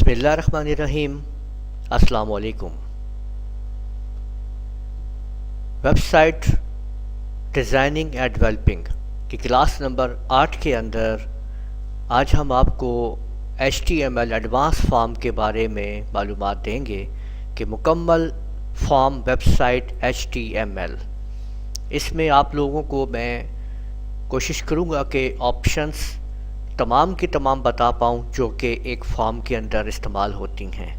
بسم اللہ الرحمن الرحیم۔ السلام علیکم۔ Web site designing and developing کی کلاس نمبر 8 کے اندر آج ہم آپ کو HTML ایڈوانس فارم کے بارے میں معلومات دیں گے کہ مکمل فارم ویب سائٹ HTML۔ اس میں آپ لوگوں کو میں کوشش کروں گا کہ آپشنز تمام کی تمام بتا پاؤں جو کہ ایک فارم کے اندر استعمال ہوتی ہیں۔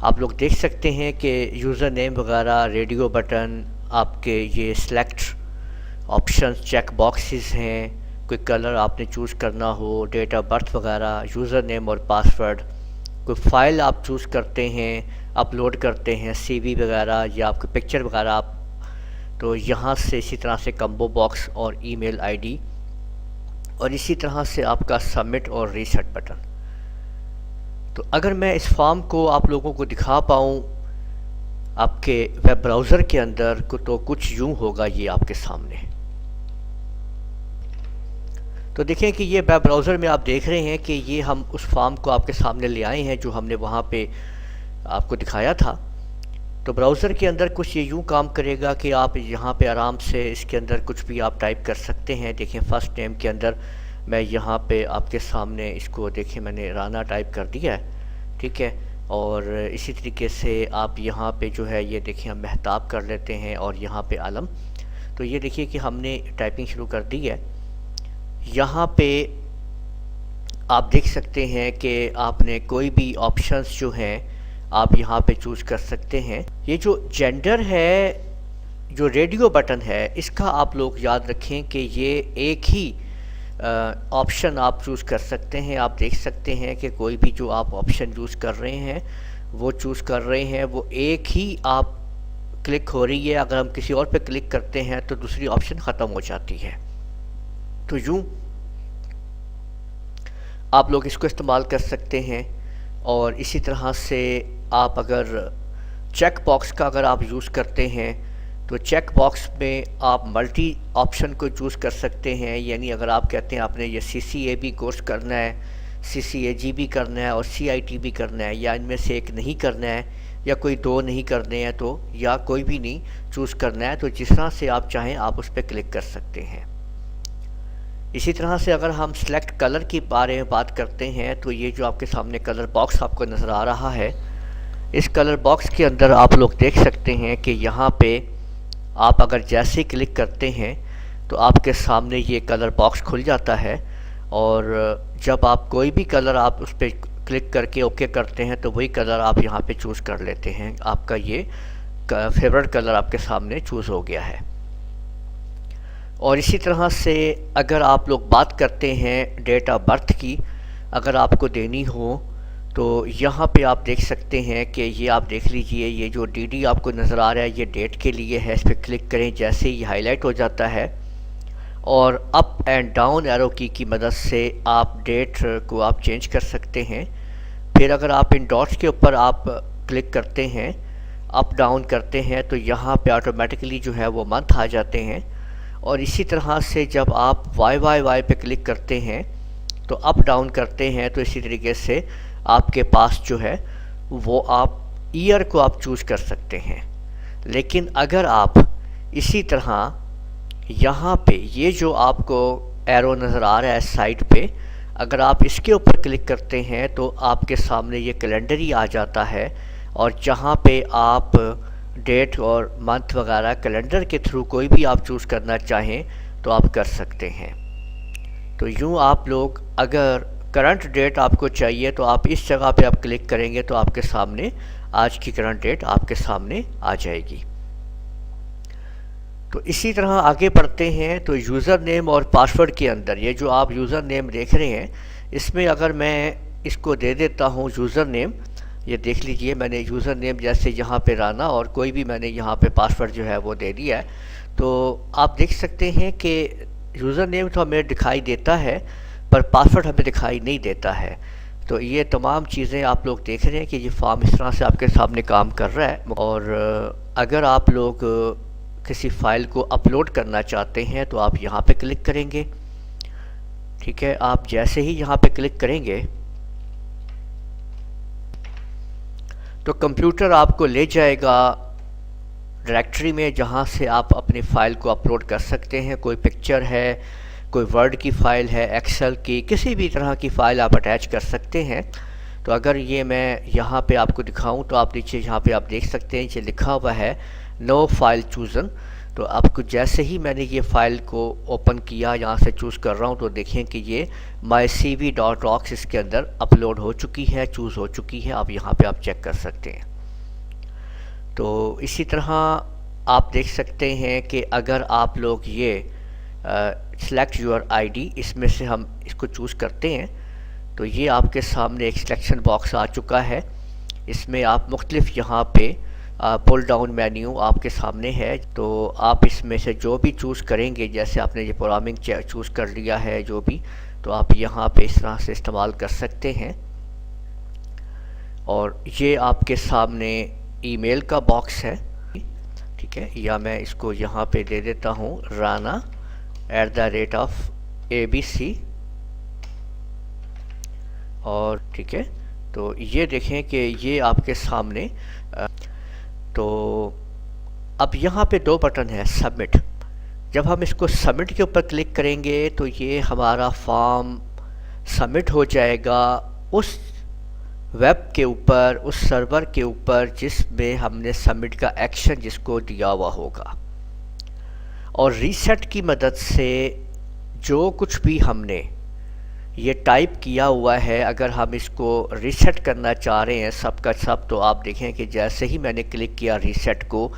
آپ لوگ دیکھ سکتے ہیں کہ یوزر نیم وغیرہ، ریڈیو بٹن، آپ کے یہ سلیکٹ آپشنز چیک باکسز ہیں، کوئی کلر آپ نے چوز کرنا ہو، ڈیٹ آف برتھ وغیرہ، یوزر نیم اور پاسورڈ، کوئی فائل آپ چوز کرتے ہیں، اپلوڈ کرتے ہیں CV وغیرہ یا آپ کی پکچر وغیرہ آپ، تو یہاں سے اسی طرح سے کمبو باکس اور ای میل ID، اور اسی طرح سے آپ کا سبمٹ اور ریسیٹ بٹن۔ تو اگر میں اس فارم کو آپ لوگوں کو دکھا پاؤں آپ کے ویب براؤزر کے اندر تو کچھ یوں ہوگا یہ آپ کے سامنے۔ تو دیکھیں کہ یہ ویب براؤزر میں آپ دیکھ رہے ہیں کہ یہ ہم اس فارم کو آپ کے سامنے لے آئے ہیں جو ہم نے وہاں پہ آپ کو دکھایا تھا۔ تو براؤزر کے اندر کچھ یہ یوں کام کرے گا کہ آپ یہاں پہ آرام سے اس کے اندر کچھ بھی آپ ٹائپ کر سکتے ہیں۔ دیکھیں فرسٹ نیم کے اندر میں یہاں پہ آپ کے سامنے اس کو دیکھیں میں نے رانا ٹائپ کر دیا ہے، ٹھیک ہے، اور اسی طریقے سے آپ یہاں پہ جو ہے یہ دیکھیں ہم مہتاب کر لیتے ہیں اور یہاں پہ عالم۔ تو یہ دیکھیے کہ ہم نے ٹائپنگ شروع کر دی ہے۔ یہاں پہ آپ دیکھ سکتے ہیں کہ آپ نے کوئی بھی آپشنز جو ہیں آپ یہاں پہ چوز کر سکتے ہیں۔ یہ جو جینڈر ہے، جو ریڈیو بٹن ہے، اس کا آپ لوگ یاد رکھیں کہ یہ ایک ہی آپشن آپ چوز کر سکتے ہیں۔ آپ دیکھ سکتے ہیں کہ کوئی بھی جو آپ آپشن یوز کر رہے ہیں وہ ایک ہی آپ کلک ہو رہی ہے۔ اگر ہم کسی اور پہ کلک کرتے ہیں تو دوسری آپشن ختم ہو جاتی ہے۔ تو یوں آپ لوگ اس کو استعمال کر سکتے ہیں۔ اور اسی طرح سے آپ اگر چیک باکس کا اگر آپ یوز کرتے ہیں تو چیک باکس میں آپ ملٹی آپشن کو چوز کر سکتے ہیں، یعنی اگر آپ کہتے ہیں آپ نے یہ CCA بھی کورس کرنا ہے، CCAG بھی کرنا ہے اور CIT بھی کرنا ہے، یا ان میں سے ایک نہیں کرنا ہے یا کوئی دو نہیں کرنے ہیں تو یا کوئی بھی نہیں چوز کرنا ہے، تو جس طرح سے آپ چاہیں آپ اس پہ کلک کر سکتے ہیں۔ اسی طرح سے اگر ہم سلیکٹ کلر کی بارے میں بات کرتے ہیں تو یہ جو آپ کے سامنے کلر باکس آپ کو نظر آ رہا ہے، اس کلر باکس کے اندر آپ لوگ دیکھ سکتے ہیں کہ یہاں پہ آپ اگر جیسے کلک کرتے ہیں تو آپ کے سامنے یہ کلر باکس کھل جاتا ہے، اور جب آپ کوئی بھی کلر آپ اس پہ کلک کر کے اوکے کرتے ہیں تو وہی کلر آپ یہاں پہ چوز کر لیتے ہیں۔ آپ کا یہ فیورٹ کلر آپ کے سامنے چوز ہو گیا ہے۔ اور اسی طرح سے اگر آپ لوگ بات کرتے ہیں ڈیٹ آف برتھ کی، اگر آپ کو دینی ہو تو یہاں پہ آپ دیکھ سکتے ہیں کہ یہ آپ دیکھ لیجئے، یہ جو DD آپ کو نظر آ رہا ہے یہ ڈیٹ کے لیے ہے۔ اس پہ کلک کریں، جیسے ہی ہائی لائٹ ہو جاتا ہے اور اپ اینڈ ڈاؤن ایرو کی مدد سے آپ ڈیٹ کو آپ چینج کر سکتے ہیں۔ پھر اگر آپ ان ڈاٹس کے اوپر آپ کلک کرتے ہیں، اپ ڈاؤن کرتے ہیں تو یہاں پہ آٹومیٹکلی جو ہے وہ منتھ آ جاتے ہیں۔ اور اسی طرح سے جب آپ Y پہ کلک کرتے ہیں تو اپ ڈاؤن کرتے ہیں تو اسی طریقے سے آپ کے پاس جو ہے وہ آپ ایئر کو آپ چوز کر سکتے ہیں۔ لیکن اگر آپ اسی طرح یہاں پہ یہ جو آپ کو ایرو نظر آ رہا ہے سائڈ پہ، اگر آپ اس کے اوپر کلک کرتے ہیں تو آپ کے سامنے یہ کیلنڈر ہی آ جاتا ہے، اور جہاں پہ آپ ڈیٹ اور منتھ وغیرہ کیلنڈر کے تھرو کوئی بھی آپ چوز کرنا چاہیں تو آپ کر سکتے ہیں۔ تو یوں آپ لوگ اگر کرنٹ ڈیٹ آپ کو چاہیے تو آپ اس جگہ پہ آپ کلک کریں گے تو آپ کے سامنے آج کی کرنٹ ڈیٹ آپ کے سامنے آ جائے گی۔ تو اسی طرح آگے بڑھتے ہیں تو یوزر نیم اور پاسورڈ کے اندر یہ جو آپ یوزر نیم دیکھ رہے ہیں، اس میں اگر میں اس کو دے دیتا ہوں یوزر نیم، یہ دیکھ لیجئے میں نے یوزر نیم جیسے یہاں پہ رانا اور کوئی بھی میں نے یہاں پہ پاسورڈ جو ہے وہ دے دیا ہے، تو آپ دیکھ سکتے ہیں کہ یوزر نیم تو ہمیں دکھائی دیتا ہے پر پاسورڈ ہمیں دکھائی نہیں دیتا ہے۔ تو یہ تمام چیزیں آپ لوگ دیکھ رہے ہیں کہ یہ فارم اس طرح سے آپ کے سامنے کام کر رہا ہے۔ اور اگر آپ لوگ کسی فائل کو اپلوڈ کرنا چاہتے ہیں تو آپ یہاں پہ کلک کریں گے، ٹھیک ہے، آپ جیسے ہی یہاں پہ کلک کریں گے تو کمپیوٹر آپ کو لے جائے گا ڈائریکٹری میں جہاں سے آپ اپنی فائل کو اپلوڈ کر سکتے ہیں. کوئی پکچر ہے، کوئی ورڈ کی فائل ہے، ایکسل کی، کسی بھی طرح کی فائل آپ اٹیچ کر سکتے ہیں. تو اگر یہ میں یہاں پہ آپ کو دکھاؤں تو آپ نیچے یہاں پہ آپ دیکھ سکتے ہیں یہ لکھا ہوا ہے نو فائل چوزن. تو آپ کو جیسے ہی میں نے یہ فائل کو اوپن کیا، یہاں سے چوز کر رہا ہوں، تو دیکھیں کہ یہ mycv.rocks اس کے اندر اپلوڈ ہو چکی ہے، چوز ہو چکی ہے. آپ یہاں پہ آپ چیک کر سکتے ہیں. تو اسی طرح آپ دیکھ سکتے ہیں کہ اگر آپ لوگ یہ سلیکٹ یور آئی ڈی، اس میں سے ہم اس کو چوز کرتے ہیں تو یہ آپ کے سامنے ایک سلیکشن باکس آ چکا ہے. اس میں آپ مختلف یہاں پہ پل ڈاؤن مینیو آپ کے سامنے ہے. تو آپ اس میں سے جو بھی چوز کریں گے، جیسے آپ نے یہ پروگرامنگ چوز کر لیا ہے جو بھی، تو آپ یہاں پہ اس طرح سے استعمال کر سکتے ہیں. اور یہ آپ کے سامنے ای میل کا باکس ہے، ٹھیک ہے، یا میں اس کو یہاں پہ دے دیتا ہوں rana@abc. اور ٹھیک ہے، تو یہ دیکھیں کہ یہ آپ کے سامنے تو اب یہاں پہ دو بٹن ہے سبمٹ. جب ہم اس کو سبمٹ کے اوپر کلک کریں گے تو یہ ہمارا فارم سبمٹ ہو جائے گا اس ویب کے اوپر، اس سرور کے اوپر جس میں ہم نے سبمٹ کا ایکشن جس کو دیا ہوا ہوگا. اور ریسیٹ کی مدد سے جو کچھ بھی ہم نے یہ ٹائپ کیا ہوا ہے، اگر ہم اس کو ریسیٹ کرنا چاہ رہے ہیں سب کا سب، تو آپ دیکھیں کہ جیسے ہی میں نے کلک کیا ریسیٹ کو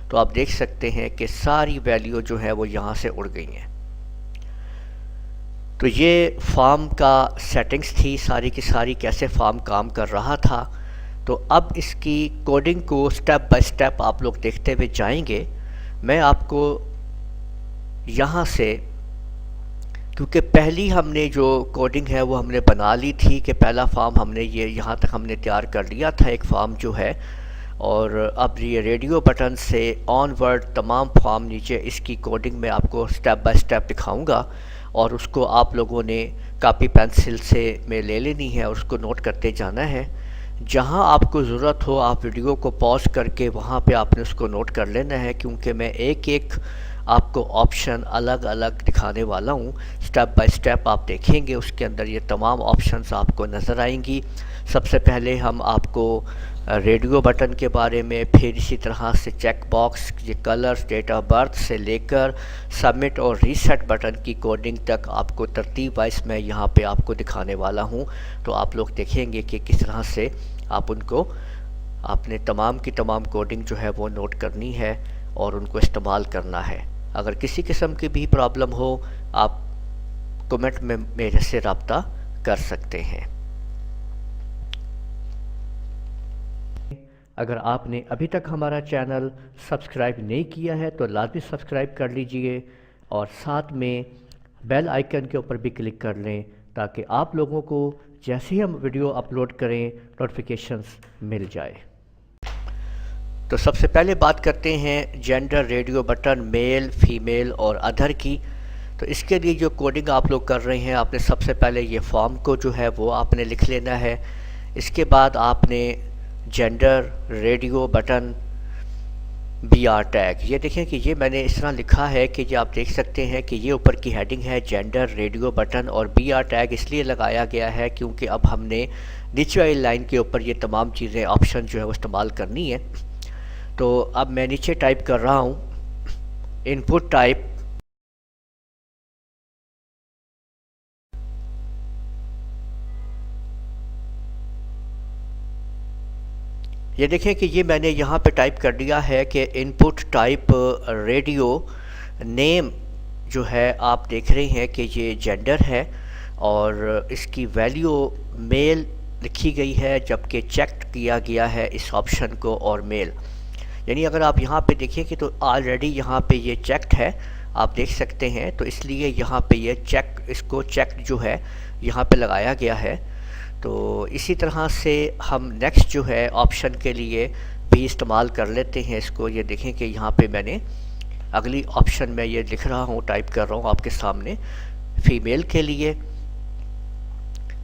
تو آپ دیکھ سکتے ہیں کہ ساری ویلیو جو ہے وہ یہاں سے اڑ گئی ہیں. تو یہ فارم کا سیٹنگز تھی ساری کی ساری، کیسے فارم کام کر رہا تھا. تو اب اس کی کوڈنگ کو سٹیپ بائی سٹیپ آپ لوگ دیکھتے ہوئے جائیں گے. میں آپ کو یہاں سے، کیونکہ پہلی ہم نے جو کوڈنگ ہے وہ ہم نے بنا لی تھی کہ پہلا فارم ہم نے یہ یہاں تک ہم نے تیار کر لیا تھا ایک فارم جو ہے. اور اب یہ ریڈیو بٹن سے آن ورڈ تمام فارم نیچے اس کی کوڈنگ میں آپ کو سٹیپ بائی سٹیپ دکھاؤں گا، اور اس کو آپ لوگوں نے کاپی پینسل سے میں لے لینی ہے اور اس کو نوٹ کرتے جانا ہے. جہاں آپ کو ضرورت ہو آپ ویڈیو کو پاز کر کے وہاں پہ آپ نے اس کو نوٹ کر لینا ہے، کیونکہ میں ایک ایک آپ کو آپشن الگ الگ دکھانے والا ہوں. سٹیپ بائی سٹیپ آپ دیکھیں گے، اس کے اندر یہ تمام آپشنز آپ کو نظر آئیں گی. سب سے پہلے ہم آپ کو ریڈیو بٹن کے بارے میں، پھر اسی طرح سے چیک باکس، یہ کلرز، ڈیٹ آف برتھ سے لے کر سبمٹ اور ریسیٹ بٹن کی کوڈنگ تک آپ کو ترتیب وائز میں یہاں پہ آپ کو دکھانے والا ہوں. تو آپ لوگ دیکھیں گے کہ کس طرح سے آپ ان کو، آپ نے تمام کی تمام کوڈنگ جو ہے وہ نوٹ کرنی ہے اور ان کو استعمال کرنا ہے. اگر کسی قسم کی بھی پرابلم ہو آپ کمنٹ میں میرے سے رابطہ کر سکتے ہیں. اگر آپ نے ابھی تک ہمارا چینل سبسکرائب نہیں کیا ہے تو لازمی سبسکرائب کر لیجئے، اور ساتھ میں بیل آئیکن کے اوپر بھی کلک کر لیں تاکہ آپ لوگوں کو جیسے ہی ہم ویڈیو اپلوڈ کریں نوٹیفیکیشنز مل جائے. تو سب سے پہلے بات کرتے ہیں جینڈر ریڈیو بٹن میل، فیمیل اور ادر کی. تو اس کے لیے جو کوڈنگ آپ لوگ کر رہے ہیں، آپ نے سب سے پہلے یہ فارم کو جو ہے وہ آپ نے لکھ لینا ہے. اس کے بعد آپ نے gender radio button B R tag, یہ دیکھیں کہ یہ میں نے اس طرح لکھا ہے کہ یہ آپ دیکھ سکتے ہیں کہ یہ اوپر کی ہیڈنگ ہے جینڈر ریڈیو بٹن، اور بی آر ٹیگ اس لیے لگایا گیا ہے کیونکہ اب ہم نے نیچے والی لائن کے اوپر یہ تمام چیزیں آپشن جو ہے وہ استعمال کرنی ہے. تو اب میں نیچے ٹائپ کر رہا ہوں ان پٹ ٹائپ، یہ دیکھیں کہ یہ میں نے یہاں پہ ٹائپ کر دیا ہے کہ ان پٹ ٹائپ ریڈیو نیم جو ہے آپ دیکھ رہے ہیں کہ یہ جینڈر ہے اور اس کی ویلیو میل لکھی گئی ہے، جبکہ چیک کیا گیا ہے اس آپشن کو اور میل. یعنی اگر آپ یہاں پہ دیکھیں کہ تو آلریڈی یہاں پہ یہ چیکڈ ہے، آپ دیکھ سکتے ہیں، تو اس لیے یہاں پہ یہ چیک، اس کو چیکڈ جو ہے یہاں پہ لگایا گیا ہے. تو اسی طرح سے ہم نیکسٹ جو ہے آپشن کے لیے بھی استعمال کر لیتے ہیں اس کو. یہ دیکھیں کہ یہاں پہ میں نے اگلی آپشن میں یہ لکھ رہا ہوں، ٹائپ کر رہا ہوں آپ کے سامنے فیمیل کے لیے.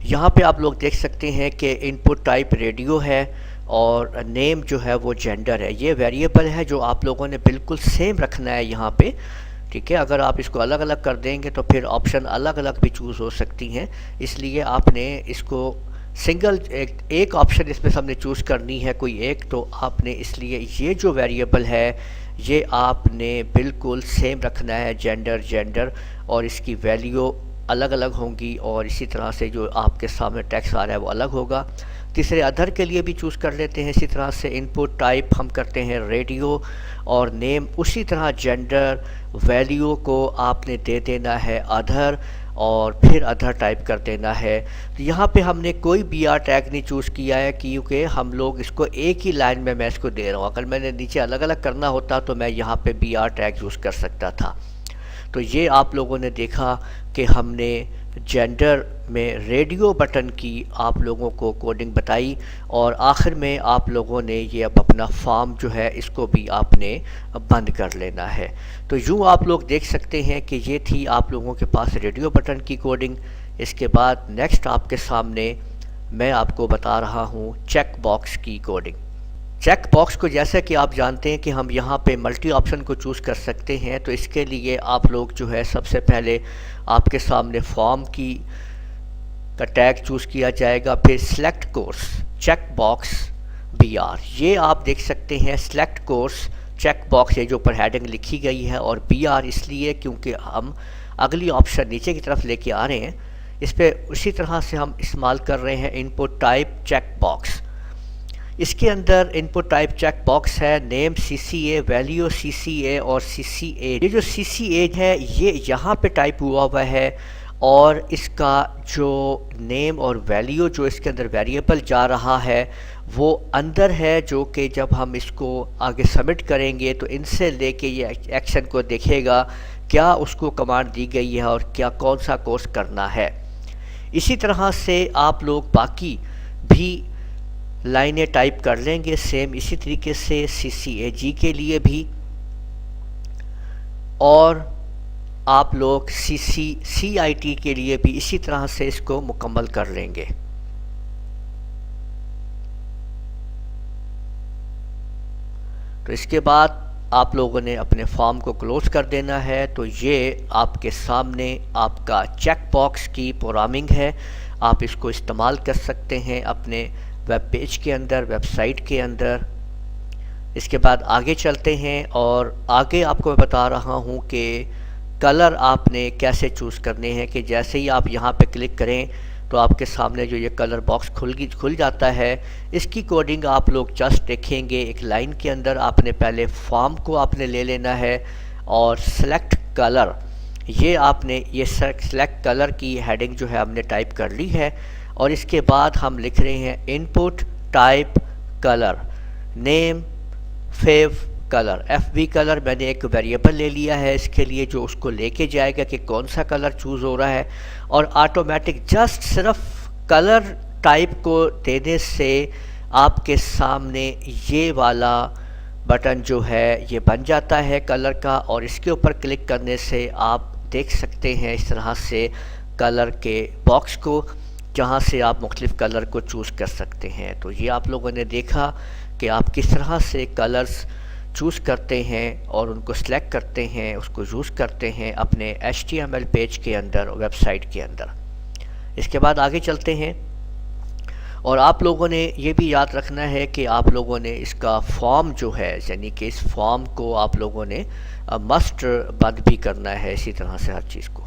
یہاں پہ آپ لوگ دیکھ سکتے ہیں کہ ان پٹ ٹائپ ریڈیو ہے اور نیم جو ہے وہ جینڈر ہے. یہ ویریبل ہے جو آپ لوگوں نے بالکل سیم رکھنا ہے یہاں پہ. ٹھیک ہے، اگر آپ اس کو الگ الگ کر دیں گے تو پھر آپشن الگ الگ بھی چوز ہو سکتی ہیں. اس لیے آپ نے اس کو سنگل ایک آپشن اس میں سب نے چوز کرنی ہے کوئی ایک، تو آپ نے اس لیے یہ جو ویریبل ہے یہ آپ نے بالکل سیم رکھنا ہے، جینڈر، اور اس کی ویلیو الگ الگ ہوں گی، اور اسی طرح سے جو آپ کے سامنے ٹیکسٹ آ رہا ہے وہ الگ ہوگا. تیسرے ادر کے لیے بھی چوز کر لیتے ہیں. اسی طرح سے ان پٹ ٹائپ ہم کرتے ہیں ریڈیو، اور نیم اسی طرح جینڈر، ویلیو کو آپ نے دے دینا ہے ادر، اور پھر ادر ٹائپ کر دینا ہے. تو یہاں پہ ہم نے کوئی بی آر ٹیگ نہیں چوز کیا ہے کیونکہ ہم لوگ اس کو ایک ہی لائن میں اس کو دے رہا ہوں. اگر میں نے نیچے الگ الگ کرنا ہوتا تو میں یہاں پہ بی آر ٹیگ یوز کر سکتا تھا. تو یہ آپ لوگوں نے دیکھا کہ ہم نے جینڈر میں ریڈیو بٹن کی آپ لوگوں کو کوڈنگ بتائی، اور آخر میں آپ لوگوں نے یہ اب اپنا فارم جو ہے اس کو بھی آپ نے بند کر لینا ہے. تو یوں آپ لوگ دیکھ سکتے ہیں کہ یہ تھی آپ لوگوں کے پاس ریڈیو بٹن کی کوڈنگ. اس کے بعد نیکسٹ آپ کے سامنے میں آپ کو بتا رہا ہوں چیک باکس کی کوڈنگ. چیک باکس کو جیسا کہ آپ جانتے ہیں کہ ہم یہاں پہ ملٹی آپشن کو چوز کر سکتے ہیں. تو اس کے لیے آپ لوگ جو ہے سب سے پہلے آپ کے سامنے فارم کی کا ٹیگ چوز کیا جائے گا، پھر select course check box B R. یہ آپ دیکھ سکتے ہیں سلیکٹ کورس چیک باکس، یہ جو اوپر ہیڈنگ لکھی گئی ہے، اور بی آر اس لیے کیونکہ ہم اگلی آپشن نیچے کی طرف لے کے آ رہے ہیں. اس پہ اسی طرح سے ہم استعمال کر رہے ہیں input type check box. اس کے اندر ان پٹ ٹائپ چیک باکس ہے نیم سی سی اے، ویلیو سی سی اے اور سی سی اے. یہ جو سی سی اے ہے یہ یہاں پہ ٹائپ ہوا ہے، اور اس کا جو نیم اور ویلیو جو اس کے اندر ویریبل جا رہا ہے وہ اندر ہے، جو کہ جب ہم اس کو آگے سبمٹ کریں گے تو ان سے لے کے یہ ایکشن کو دیکھے گا کیا اس کو کمانڈ دی گئی ہے اور کیا کون سا کورس کرنا ہے. اسی طرح سے آپ لوگ باقی بھی لائنیں ٹائپ کر لیں گے سیم اسی طریقے سے سی سی اے جی کے لیے بھی، اور آپ لوگ سی آئی ٹی کے لیے بھی اسی طرح سے اس کو مکمل کر لیں گے. تو اس کے بعد آپ لوگوں نے اپنے فارم کو کلوز کر دینا ہے. تو یہ آپ کے سامنے آپ کا چیک باکس کی پروگرامنگ ہے. آپ اس کو استعمال کر سکتے ہیں اپنے ویب پیج کے اندر، ویب سائٹ کے اندر. اس کے بعد آگے چلتے ہیں، اور آگے آپ کو میں بتا رہا ہوں کہ کلر آپ نے کیسے چوز کرنے ہیں. کہ جیسے ہی آپ یہاں پہ کلک کریں تو آپ کے سامنے جو یہ کلر باکس کھل جاتا ہے. اس کی کوڈنگ آپ لوگ جسٹ دیکھیں گے. ایک لائن کے اندر آپ نے پہلے فارم کو آپ نے لے لینا ہے، اور سلیکٹ کلر یہ آپ نے یہ سلیکٹ کلر کی ہیڈنگ جو ہے ہم نے ٹائپ کر لی ہے. اور اس کے بعد ہم لکھ رہے ہیں input type colour name fav colour F B colour. میں نے ایک ویریبل لے لیا ہے اس کے لیے جو اس کو لے کے جائے گا کہ کون سا کلر چوز ہو رہا ہے. اور آٹومیٹک جسٹ صرف کلر ٹائپ کو دینے سے آپ کے سامنے یہ والا بٹن جو ہے یہ بن جاتا ہے کلر کا، اور اس کے اوپر کلک کرنے سے آپ دیکھ سکتے ہیں اس طرح سے کلر کے باکس کو، جہاں سے آپ مختلف کلر کو چوز کر سکتے ہیں. تو یہ آپ لوگوں نے دیکھا کہ آپ کس طرح سے کلرز چوز کرتے ہیں اور ان کو سلیکٹ کرتے ہیں، اس کو یوز کرتے ہیں اپنے HTML پیج کے اندر، ویب سائٹ کے اندر. اس کے بعد آگے چلتے ہیں، اور آپ لوگوں نے یہ بھی یاد رکھنا ہے کہ آپ لوگوں نے اس کا فارم جو ہے، یعنی کہ اس فارم کو آپ لوگوں نے مسٹ بند بھی کرنا ہے اسی طرح سے ہر چیز کو.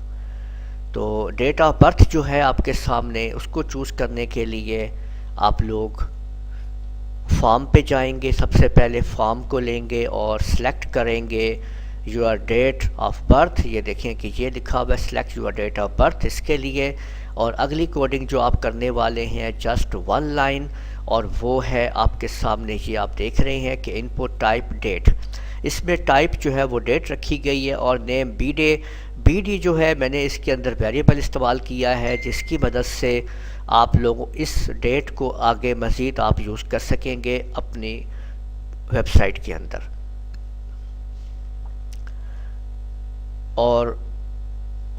تو ڈیٹ آف برتھ جو ہے آپ کے سامنے، اس کو چوز کرنے کے لیے آپ لوگ فارم پہ جائیں گے. سب سے پہلے فارم کو لیں گے اور سلیکٹ کریں گے یور ڈیٹ آف برتھ. یہ دیکھیں کہ یہ لکھا ہوا ہے select your date of birth اس کے لیے. اور اگلی کوڈنگ جو آپ کرنے والے ہیں جسٹ ون لائن، اور وہ ہے آپ کے سامنے یہ آپ دیکھ رہے ہیں کہ ان پٹ ٹائپ ڈیٹ. اس میں ٹائپ جو ہے وہ ڈیٹ رکھی گئی ہے، اور نیم بی ڈی جو ہے میں نے اس کے اندر ویریبل استعمال کیا ہے جس کی مدد سے آپ لوگوں اس ڈیٹ کو آگے مزید آپ یوز کر سکیں گے اپنی ویب سائٹ کے اندر. اور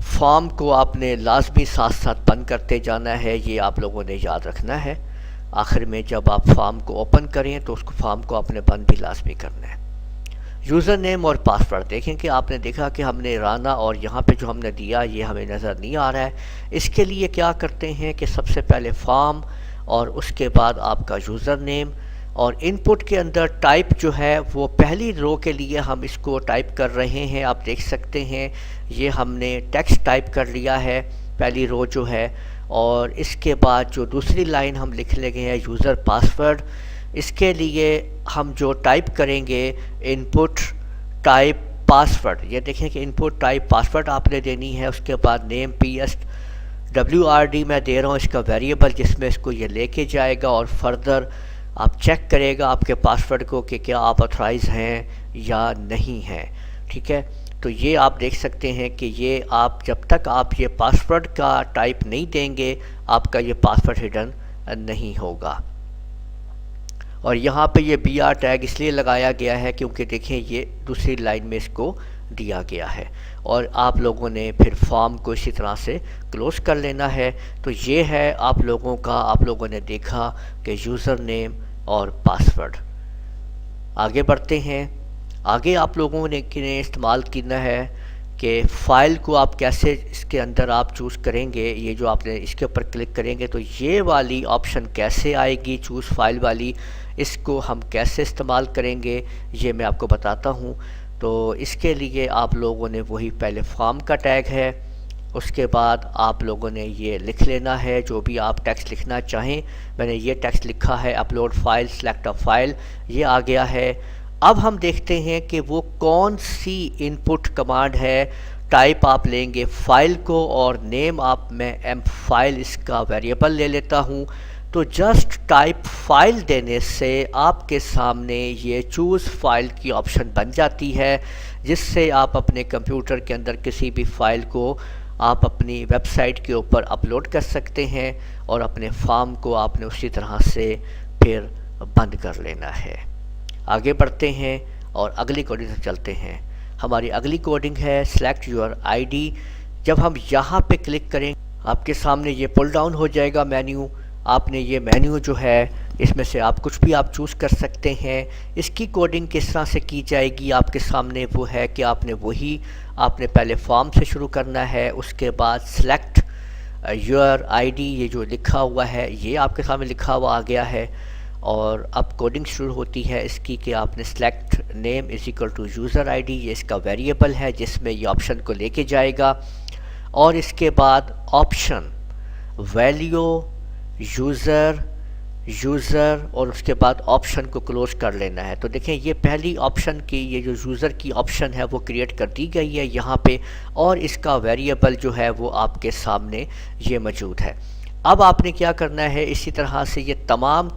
فارم کو آپ نے لازمی ساتھ ساتھ بند کرتے جانا ہے، یہ آپ لوگوں نے یاد رکھنا ہے. آخر میں جب آپ فارم کو اوپن کریں تو اس کو فارم کو آپ نے بند بھی لازمی کرنا ہے۔ یوزر نیم اور پاسورڈ دیکھیں کہ آپ نے دیکھا کہ ہم نے رانا اور یہاں پہ جو ہم نے دیا یہ ہمیں نظر نہیں آ رہا ہے۔ اس کے لیے کیا کرتے ہیں کہ سب سے پہلے فارم اور اس کے بعد آپ کا یوزر نیم، اور ان پٹ کے اندر ٹائپ جو ہے وہ پہلی رو کے لیے ہم اس کو ٹائپ کر رہے ہیں۔ آپ دیکھ سکتے ہیں یہ ہم نے ٹیکسٹ ٹائپ کر لیا ہے پہلی رو جو ہے، اور اس کے بعد جو دوسری لائن ہم لکھ لیں گے یوزر پاسورڈ، اس کے لیے ہم جو ٹائپ کریں گے ان پٹ ٹائپ پاسورڈ، یہ دیکھیں کہ ان پٹ ٹائپ پاسورڈ آپ نے دینی ہے۔ اس کے بعد نیم PSWRD میں دے رہا ہوں اس کا ویریبل جس میں اس کو یہ لے کے جائے گا، اور فردر آپ چیک کرے گا آپ کے پاسورڈ کو کہ کیا آپ آتھرائز ہیں یا نہیں ہیں، ٹھیک ہے۔ تو یہ آپ دیکھ سکتے ہیں کہ یہ آپ جب تک آپ یہ پاسورڈ کا ٹائپ نہیں دیں گے آپ کا یہ پاسورڈ ہڈن نہیں ہوگا۔ اور یہاں پہ یہ BR ٹیگ اس لیے لگایا گیا ہے کیونکہ دیکھیں یہ دوسری لائن میں اس کو دیا گیا ہے، اور آپ لوگوں نے پھر فارم کو اسی طرح سے کلوز کر لینا ہے۔ تو یہ ہے آپ لوگوں کا، آپ لوگوں نے دیکھا کہ یوزر نیم اور پاسورڈ۔ آگے بڑھتے ہیں۔ آگے آپ لوگوں نے استعمال کرنا ہے کہ فائل کو آپ کیسے اس کے اندر آپ چوز کریں گے۔ یہ جو آپ نے اس کے اوپر کلک کریں گے تو یہ والی آپشن کیسے آئے گی، چوز فائل والی، اس کو ہم کیسے استعمال کریں گے یہ میں آپ کو بتاتا ہوں۔ تو اس کے لیے آپ لوگوں نے وہی پہلے فارم کا ٹیگ ہے، اس کے بعد آپ لوگوں نے یہ لکھ لینا ہے جو بھی آپ ٹیکسٹ لکھنا چاہیں۔ میں نے یہ ٹیکسٹ لکھا ہے upload file select a file, یہ آ گیا ہے۔ اب ہم دیکھتے ہیں کہ وہ کون سی ان پٹ کمانڈ ہے۔ ٹائپ آپ لیں گے فائل کو، اور نیم آپ میں فائل اس کا ویریبل لے لیتا ہوں۔ تو جسٹ ٹائپ فائل دینے سے آپ کے سامنے یہ چوز فائل کی آپشن بن جاتی ہے، جس سے آپ اپنے کمپیوٹر کے اندر کسی بھی فائل کو آپ اپنی ویب سائٹ کے اوپر اپلوڈ کر سکتے ہیں، اور اپنے فارم کو آپ نے اسی طرح سے پھر بند کر لینا ہے۔ آگے بڑھتے ہیں اور اگلی کوڈنگ سے چلتے ہیں۔ ہماری اگلی کوڈنگ ہے سلیکٹ یور ID۔ جب ہم یہاں پہ کلک کریں آپ کے سامنے یہ پل ڈاؤن ہو جائے گا مینیو۔ آپ نے یہ مینیو جو ہے اس میں سے آپ کچھ بھی آپ چوز کر سکتے ہیں۔ اس کی کوڈنگ کس طرح سے کی جائے گی آپ کے سامنے وہ ہے کہ آپ نے پہلے فارم سے شروع کرنا ہے، اس کے بعد سلیکٹ یور ID، یہ جو لکھا ہوا ہے یہ آپ کے سامنے لکھا ہوا آ گیا ہے، اور اب کوڈنگ شروع ہوتی ہے اس کی کہ آپ نے select name is equal to user ID، یہ اس کا ویریبل ہے جس میں یہ آپشن کو لے کے جائے گا، اور اس کے بعد آپشن ویلیو یوزر اور اس کے بعد آپشن کو کلوز کر لینا ہے۔ تو دیکھیں یہ پہلی آپشن کی یہ جو یوزر کی آپشن ہے وہ کریٹ کر دی گئی ہے یہاں پہ، اور اس کا ویریبل جو ہے وہ آپ کے سامنے یہ موجود ہے۔ اب آپ نے کیا کرنا ہے، اسی طرح سے یہ تمام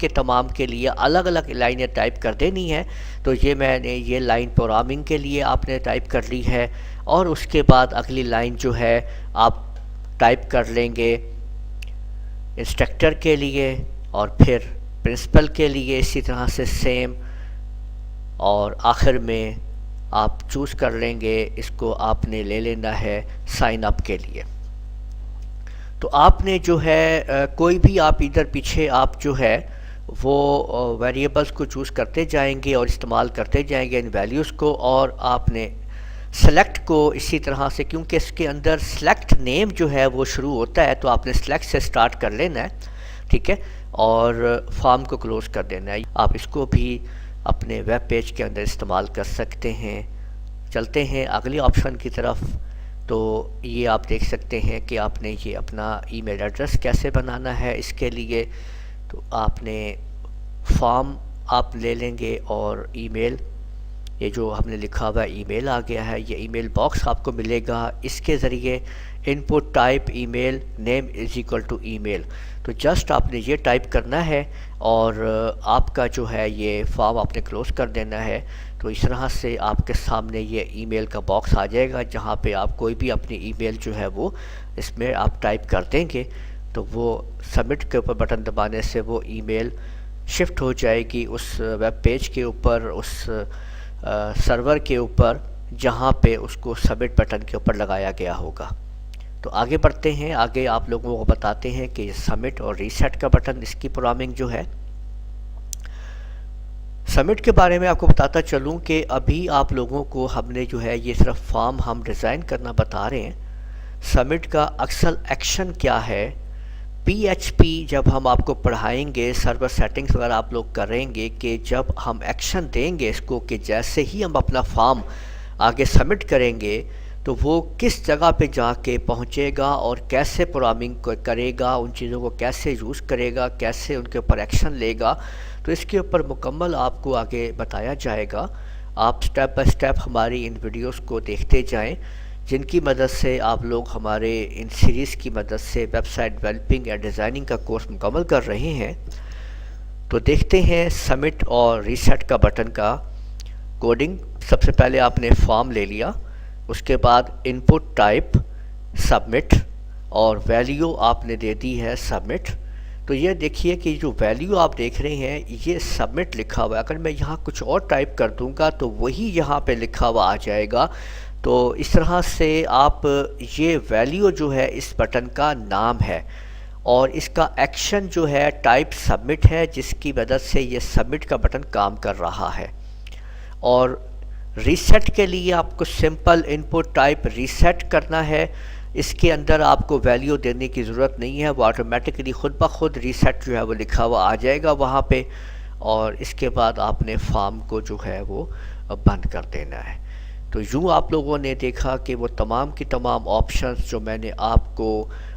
کے لیے الگ الگ لائنیں ٹائپ کر دینی ہے۔ تو یہ میں نے یہ لائن پروگرامنگ کے لیے آپ نے ٹائپ کر لی ہے، اور اس کے بعد اگلی لائن جو ہے آپ ٹائپ کر لیں گے انسٹرکٹر کے لیے، اور پھر پرنسپل کے لیے اسی طرح سے سیم، اور آخر میں آپ چوز کر لیں گے اس کو آپ نے لے لینا ہے سائن اپ کے لیے۔ تو آپ نے جو ہے کوئی بھی آپ ادھر پیچھے آپ جو ہے وہ ویریبلس کو چوز کرتے جائیں گے اور استعمال کرتے جائیں گے ان ویلیوز کو، اور آپ نے سلیکٹ کو اسی طرح سے کیونکہ اس کے اندر سلیکٹ نیم جو ہے وہ شروع ہوتا ہے تو آپ نے سلیکٹ سے سٹارٹ کر لینا ہے، ٹھیک ہے، اور فارم کو کلوز کر دینا ہے۔ آپ اس کو بھی اپنے ویب پیج کے اندر استعمال کر سکتے ہیں۔ چلتے ہیں اگلی آپشن کی طرف۔ تو یہ آپ دیکھ سکتے ہیں کہ آپ نے یہ اپنا ای میل ایڈریس کیسے بنانا ہے۔ اس کے لیے تو آپ نے فارم آپ لے لیں گے، اور ای میل یہ جو ہم نے لکھا ہوا ای میل آ گیا ہے، یہ ای میل باکس آپ کو ملے گا، اس کے ذریعے input type email name is equal to email. تو جسٹ آپ نے یہ ٹائپ کرنا ہے، اور آپ کا جو ہے یہ فارم آپ نے کلوز کر دینا ہے۔ تو اس طرح سے آپ کے سامنے یہ ای میل کا باکس آ جائے گا جہاں پہ آپ کوئی بھی اپنی ای میل جو ہے وہ اس میں آپ ٹائپ کر دیں گے، تو وہ سبمٹ کے اوپر بٹن دبانے سے وہ ای میل شفٹ ہو جائے گی اس ویب پیج کے اوپر، اس سرور کے اوپر جہاں پہ اس کو سبمٹ بٹن کے اوپر لگایا گیا ہوگا۔ تو آگے بڑھتے ہیں، آگے آپ لوگوں کو بتاتے ہیں کہ سبمٹ اور ریسیٹ کا بٹن، اس کی پروگرامنگ جو ہے۔ سبمٹ کے بارے میں آپ کو بتاتا چلوں کہ ابھی آپ لوگوں کو ہم نے جو ہے یہ صرف فارم ہم ڈیزائن کرنا بتا رہے ہیں۔ سبمٹ کا اکثر ایکشن کیا ہے، پی ایچ پی جب ہم آپ کو پڑھائیں گے، سرور سیٹنگز وغیرہ آپ لوگ کریں گے کہ جب ہم ایکشن دیں گے اس کو کہ جیسے ہی ہم اپنا فارم آگے سبمٹ کریں گے تو وہ کس جگہ پہ جا کے پہنچے گا اور کیسے پروگرامنگ کرے گا، ان چیزوں کو کیسے یوز کرے گا، کیسے ان کے اوپر ایکشن لے گا، تو اس کے اوپر مکمل آپ کو آگے بتایا جائے گا۔ آپ سٹیپ بائی سٹیپ ہماری ان ویڈیوز کو دیکھتے جائیں، جن کی مدد سے آپ لوگ ہمارے ان سیریز کی مدد سے ویب سائٹ ڈیولپنگ یا ڈیزائننگ کا کورس مکمل کر رہے ہیں۔ تو دیکھتے ہیں سبمٹ اور ریسیٹ کا بٹن کا کوڈنگ۔ سب سے پہلے آپ نے فارم لے لیا، اس کے بعد ان پٹ ٹائپ سبمٹ اور ویلیو آپ نے دے دی ہے سبمٹ۔ تو یہ دیکھیے کہ جو ویلیو آپ دیکھ رہے ہیں یہ سبمٹ لکھا ہوا ہے، اگر میں یہاں کچھ اور ٹائپ کر دوں گا تو وہی یہاں پہ لکھا ہوا آ جائے گا۔ تو اس طرح سے آپ یہ ویلیو جو ہے اس بٹن کا نام ہے اور اس کا ایکشن جو ہے ٹائپ سبمٹ ہے، جس کی مدد سے یہ سبمٹ کا بٹن کام کر رہا ہے۔ اور ریسیٹ کے لیے آپ کو سمپل ان پٹ ٹائپ ریسیٹ کرنا ہے، اس کے اندر آپ کو ویلیو دینے کی ضرورت نہیں ہے، وہ آٹومیٹکلی خود بخود ریسیٹ جو ہے وہ لکھا ہوا آ جائے گا وہاں پہ، اور اس کے بعد آپ نے فارم کو جو ہے وہ بند کر دینا ہے۔ تو یوں آپ لوگوں نے دیکھا کہ وہ تمام کی تمام آپشنز جو میں نے آپ کو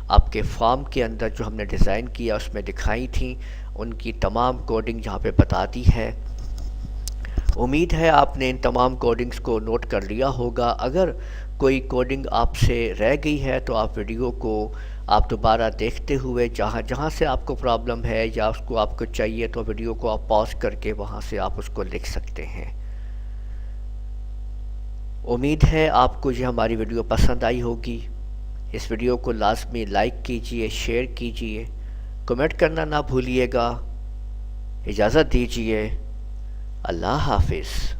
آپ کے فارم کے اندر جو ہم نے ڈیزائن کیا اس میں دکھائی تھیں، ان کی تمام کوڈنگ یہاں پہ بتا دی ہے۔ امید ہے آپ نے ان تمام کوڈنگز کو نوٹ کر لیا ہوگا۔ اگر کوئی کوڈنگ آپ سے رہ گئی ہے تو آپ ویڈیو کو آپ دوبارہ دیکھتے ہوئے جہاں سے آپ کو پرابلم ہے یا اس کو آپ کو چاہیے تو ویڈیو کو آپ پاز کر کے وہاں سے آپ اس کو لکھ سکتے ہیں۔ امید ہے آپ کو یہ ہماری ویڈیو پسند آئی ہوگی۔ اس ویڈیو کو لازمی لائک کیجئے، شیئر کیجئے، کمنٹ کرنا نہ بھولیے گا۔ اجازت دیجئے، اللہ حافظ۔